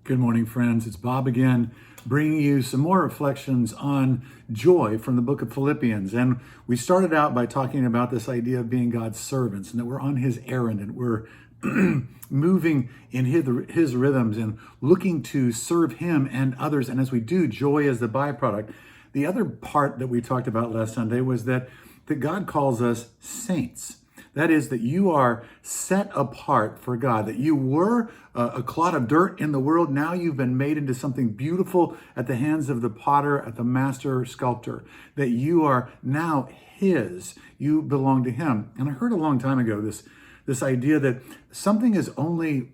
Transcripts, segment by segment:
Good morning, friends. It's Bob again, bringing you some more reflections on joy from the book of Philippians. And we started out by talking about this idea of being God's servants and that we're on his errand and we're moving in his rhythms and looking to serve him and others. And as we do, joy is the byproduct. The other part that we talked about last Sunday was that God calls us saints. That is, that you are set apart for God, that you were a clod of dirt in the world. Now you've been made into something beautiful at the hands of the potter, at the master sculptor, that you are now his, you belong to him. And I heard a long time ago this idea that something is only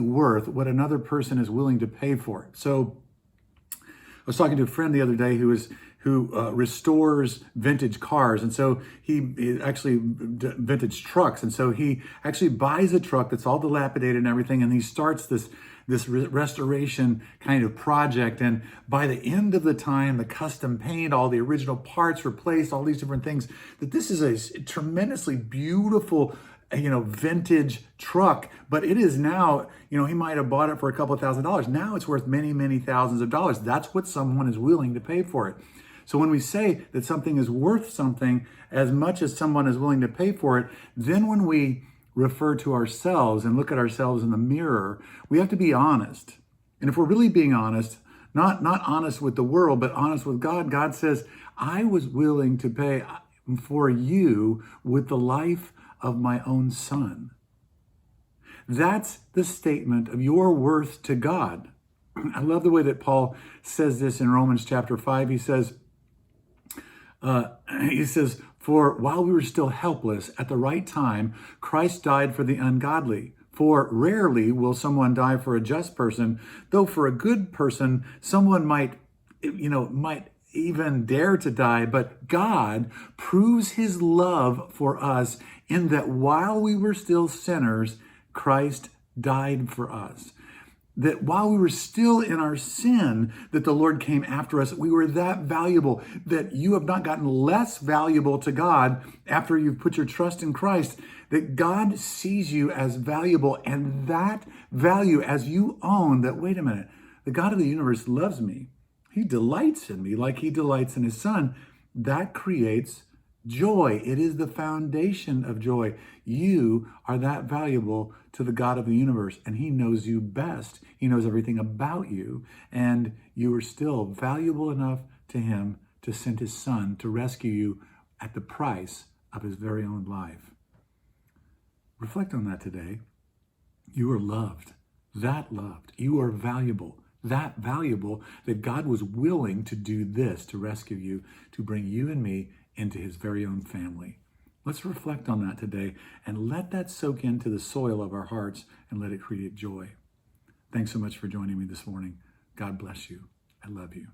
worth what another person is willing to pay for it. So I was talking to a friend the other day who restores vintage cars, and so he actually vintage trucks, and so he actually buys a truck that's all dilapidated and everything, and he starts this restoration kind of project. And by the end of the time, the custom paint, all the original parts replaced, all these different things, that this is a tremendously beautiful vintage truck, but it is now, he might have bought it for a couple of $1,000s. Now it's worth many, many thousands of dollars. That's what someone is willing to pay for it. So when we say that something is worth something as much as someone is willing to pay for it, then when we refer to ourselves and look at ourselves in the mirror, we have to be honest. And if we're really being honest, not honest with the world, but honest with God, God says, I was willing to pay for you with the life of my own son. That's the statement of your worth to God. I love the way that Paul says this in Romans chapter 5. He says, for while we were still helpless, at the right time, Christ died for the ungodly. For rarely will someone die for a just person, though for a good person, someone might even dare to die. But God proves his love for us in that while we were still sinners, Christ died for us. That while we were still in our sin, that the Lord came after us. We were that valuable, that you have not gotten less valuable to God after you've put your trust in Christ, that God sees you as valuable, and that value as you own that, wait a minute, the God of the universe loves me. He delights in me like he delights in his son. That creates joy. It is the foundation of joy. You are that valuable to the God of the universe, and he knows you best. He knows everything about you, and you are still valuable enough to him to send his son to rescue you at the price of his very own life. Reflect on that today. You are loved, that loved. You are valuable, that valuable, that God was willing to do this to rescue you, to bring you and me into his very own family. Let's reflect on that today and let that soak into the soil of our hearts and let it create joy. Thanks so much for joining me this morning. God bless you. I love you.